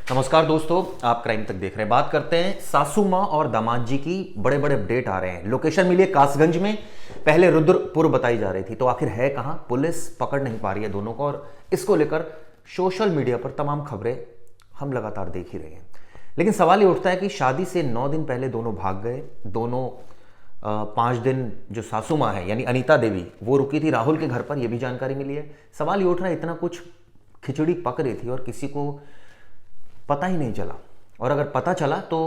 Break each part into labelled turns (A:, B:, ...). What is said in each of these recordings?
A: नमस्कार दोस्तों, आप क्राइम तक देख रहे हैं। बात करते हैं सासू माँ और दामाद जी की। बड़े बड़े अपडेट आ रहे हैं। लोकेशन मिली है कासगंज में, पहले रुद्रपुर बताई जा रही थी, तो आखिर है कहां? पुलिस पकड़ नहीं पा रही है दोनों को, और इसको लेकर सोशल मीडिया पर तमाम खबरें हम लगातार देख ही रहे हैं। लेकिन सवाल ये उठता है कि शादी से 9 दिन पहले दोनों भाग गए। दोनों 5 दिन जो सासू माँ है यानी अनीता देवी, वो रुकी थी राहुल के घर पर, यह भी जानकारी मिली है। सवाल ये उठ रहा है, इतना कुछ खिचड़ी पक रही थी और किसी को पता ही नहीं चला, और अगर पता चला तो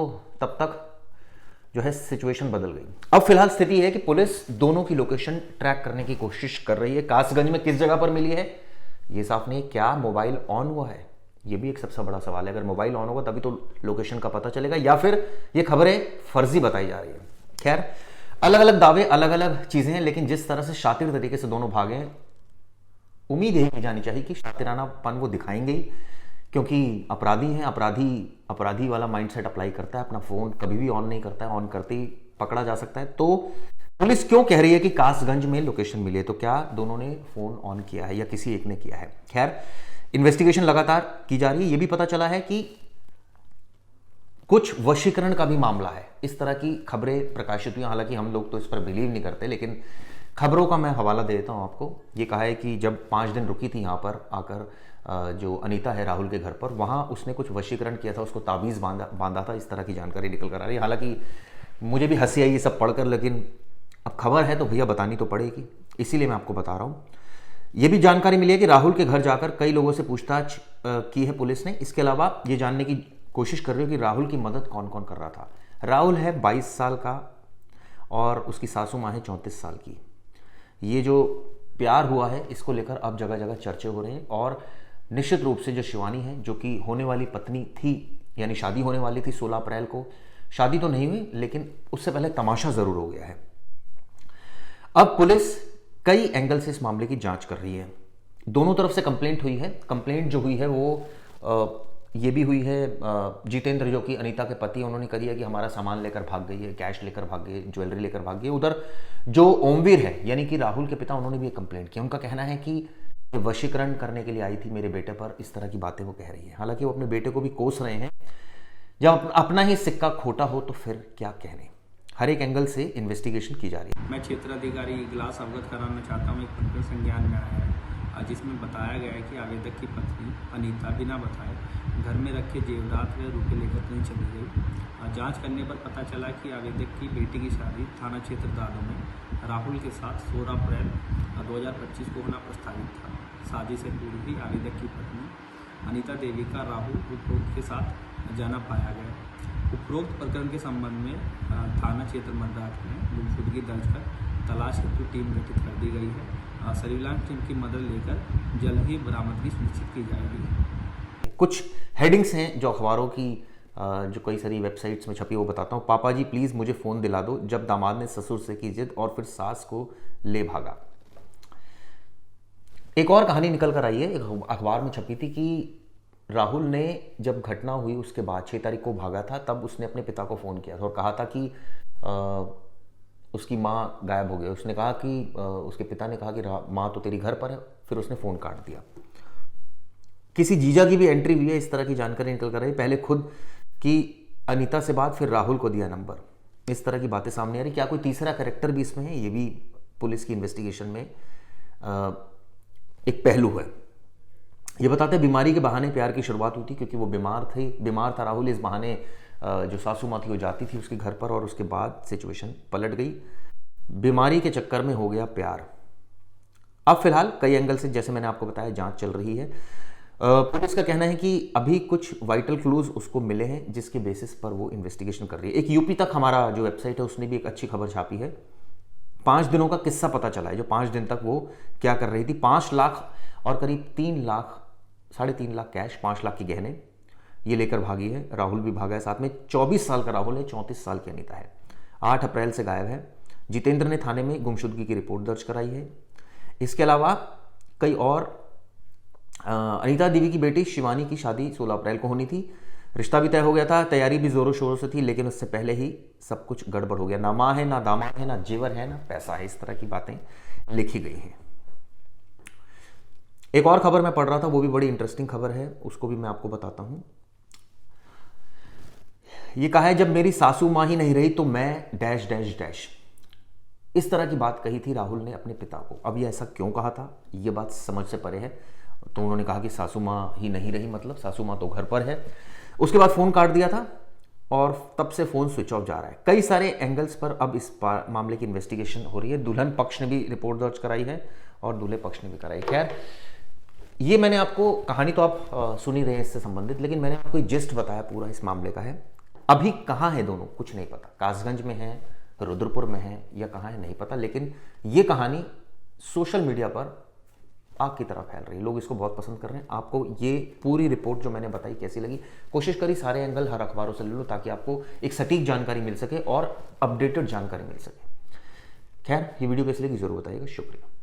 A: तब तक जो है सिचुएशन बदल गई। अब फिलहाल स्थिति है कि पुलिस दोनों की लोकेशन ट्रैक करने की कोशिश कर रही है। कासगंज में किस जगह पर मिली है ये साफ नहीं। क्या मोबाइल ऑन हुआ है, ये भी एक सबसे बड़ा सवाल है। अगर मोबाइल ऑन होगा तभी तो लोकेशन का पता चलेगा, या फिर ये खबरें फर्जी बताई जा रही है। खैर, अलग अलग दावे, अलग अलग चीजें हैं, लेकिन जिस तरह से शातिर तरीके से दोनों भागे, उम्मीद यही की जानी चाहिए कि शातिरानापन वो दिखाएंगे ही, क्योंकि अपराधी हैं। अपराधी वाला माइंडसेट अप्लाई करता है। अपना फोन कभी भी ऑन नहीं करता है, ऑन करते ही पकड़ा जा सकता है। तो पुलिस क्यों कह रही है कि कासगंज में लोकेशन मिली है? तो क्या दोनों ने फोन ऑन किया है या किसी एक ने किया है? खैर, इन्वेस्टिगेशन लगातार की जा रही है। यह भी पता चला है कि कुछ वशीकरण का भी मामला है। इस तरह की खबरें प्रकाशित हुई। हालांकि हम लोग तो इस पर बिलीव नहीं करते, लेकिन खबरों का मैं हवाला दे देता हूं आपको। ये कहा है कि जब 5 दिन रुकी थी यहां पर आकर जो अनीता है राहुल के घर पर, वहाँ उसने कुछ वशीकरण किया था, उसको ताबीज़ बांधा था। इस तरह की जानकारी निकल कर आ रही है। हालांकि मुझे भी हंसी आई ये सब पढ़कर, लेकिन अब खबर है तो भैया बतानी तो पड़ेगी, इसीलिए मैं आपको बता रहा हूँ। ये भी जानकारी मिली है कि राहुल के घर जाकर कई लोगों से पूछताछ की है पुलिस ने। इसके अलावा ये जानने की कोशिश कर रही है कि राहुल की मदद कौन कौन कर रहा था। राहुल है 22 साल का और उसकी सासू माँ है 34 साल की। ये जो प्यार हुआ है, इसको लेकर अब जगह जगह चर्चे हो रहे हैं। और निश्चित रूप से जो शिवानी है, जो कि होने वाली पत्नी थी, यानी शादी होने वाली थी 16 अप्रैल को, शादी तो नहीं हुई लेकिन उससे पहले तमाशा जरूर हो गया है। अब पुलिस कई एंगल से इस मामले की जांच कर रही है। दोनों तरफ से कंप्लेंट हुई है। कंप्लेंट जो हुई है वो ये भी हुई है, जितेंद्र जो कि अनीता के पति, उन्होंने कही है कि हमारा सामान लेकर भाग गई है, कैश लेकर भाग गई, ज्वेलरी लेकर भाग गई। उधर जो ओमवीर है यानी कि राहुल के पिता, उन्होंने भी एक कंप्लेंट की। उनका कहना है कि वशीकरण करने के लिए आई थी मेरे बेटे पर, इस तरह की बातें वो कह रही है। हालांकि वो अपने बेटे को भी कोस रहे हैं। जब अपना ही सिक्का खोटा हो तो फिर क्या कहने। हर एक एंगल से इन्वेस्टिगेशन की जा रही है।
B: मैं क्षेत्राधिकारी इगलास अवगत कराना चाहता हूँ। एक प्रकरण संज्ञान में आया है जिसमें बताया गया है कि आवेदक की पत्नी अनीता बिना बताए घर में रखे जेवरात व रुपये लेकर कहीं चली गई। जांच करने पर पता चला कि आवेदक की बेटी की शादी थाना क्षेत्र दादो में राहुल के साथ 16 अप्रैल 2025 को होना प्रस्तावित था। शादी से पूर्व ही आवेदक की पत्नी अनीता देवी का राहुल उपरोक्त के साथ जाना पाया गया। उपरोक्त प्रकरण के संबंध में थाना क्षेत्र मद्रास में गुमशुदगी दर्ज कर तलाश हेतु टीम गठित कर दी गई है। सर्विलांस टीम की मदद लेकर जल्द ही बरामदगी सुनिश्चित की जाएगी।
A: कुछ हेडिंग्स हैं जो अखबारों की जो कई सारी वेबसाइट्स में छपी, वो बताता हूँ। पापा जी प्लीज़ मुझे फ़ोन दिला दो, जब दामाद ने ससुर से की जिद और फिर सास को ले भागा। एक और कहानी निकल कर आई है, एक अखबार में छपी थी कि राहुल ने जब घटना हुई उसके बाद 6 तारीख को भागा था, तब उसने अपने पिता को फ़ोन किया था और कहा था कि उसकी माँ गायब हो गई। उसने कहा कि उसके पिता ने कहा कि माँ तो तेरी घर पर है। फिर उसने फ़ोन काट दिया। किसी जीजा की भी एंट्री हुई है, इस तरह की जानकारी निकल कर रही। पहले खुद की अनीता से बात, फिर राहुल को दिया नंबर। इस तरह की बातें सामने आ रही। क्या कोई तीसरा कैरेक्टर भी इसमें है? ये भी पुलिस की इन्वेस्टिगेशन में एक पहलू है। ये बताते हैं बीमारी के बहाने प्यार की शुरुआत हुई थी, क्योंकि वो बीमार था राहुल। इस बहाने जो सासू माँ थी वो जाती थी उसके घर पर, और उसके बाद सिचुएशन पलट गई। बीमारी के चक्कर में हो गया प्यार। अब फिलहाल कई एंगल से, जैसे मैंने आपको बताया, जांच चल रही है। पुलिस का कहना है कि अभी कुछ वाइटल क्लूज उसको मिले हैं, जिसके बेसिस पर वो इन्वेस्टिगेशन कर रही है। एक यूपी तक हमारा जो वेबसाइट है उसने भी एक अच्छी खबर छापी है। 5 दिनों का किस्सा पता चला है, जो 5 दिन तक वो क्या कर रही थी। 5 लाख और करीब 3 लाख, 3.5 लाख कैश, 5 लाख के गहने ये लेकर भागी है। राहुल भी भागा है साथ में। 24 साल का राहुल है, 34 साल की अनीता है। 8 अप्रैल से गायब है। जितेंद्र ने थाने में गुमशुदगी की रिपोर्ट दर्ज कराई है। इसके अलावा कई और, अनीता देवी की बेटी शिवानी की शादी 16 अप्रैल को होनी थी। रिश्ता भी तय हो गया था, तैयारी भी जोरों शोरों से थी, लेकिन उससे पहले ही सब कुछ गड़बड़ हो गया। ना माँ है, ना दामाद है, ना जेवर है, ना पैसा है। इस तरह की बातें लिखी गई हैं। एक और खबर मैं पढ़ रहा था, वो भी बड़ी इंटरेस्टिंग खबर है, उसको भी मैं आपको बताता हूँ। ये कहा है जब मेरी सासू माँ ही नहीं रही तो मैं डैश डैश डैश, इस तरह की बात कही थी राहुल ने अपने पिता को। अब ये ऐसा क्यों कहा था, ये बात समझ से परे है। तो उन्होंने कहा कि सासू माँ ही नहीं रही, मतलब सासू माँ तो घर पर है। उसके बाद फ़ोन काट दिया था और तब से फ़ोन स्विच ऑफ जा रहा है। कई सारे एंगल्स पर अब इस मामले की इन्वेस्टिगेशन हो रही है। दुल्हन पक्ष ने भी रिपोर्ट दर्ज कराई है और दूल्हे पक्ष ने भी कराई। खैर, ये मैंने आपको, कहानी तो आप सुन ही रहे हैं इससे संबंधित, लेकिन मैंने आपको जिस्ट बताया पूरा इस मामले का है। अभी कहाँ है दोनों कुछ नहीं पता, कासगंज में है, रुद्रपुर में है या कहाँ है नहीं पता, लेकिन ये कहानी सोशल मीडिया पर आग की तरह फैल रही है। लोग इसको बहुत पसंद कर रहे हैं। आपको ये पूरी रिपोर्ट जो मैंने बताई कैसी लगी? कोशिश करी सारे एंगल हर अखबारों से ले लो ताकि आपको एक सटीक जानकारी मिल सके और अपडेटेड जानकारी मिल सके। खैर, ये वीडियो कैसी लगी जरूर बताइएगा। शुक्रिया।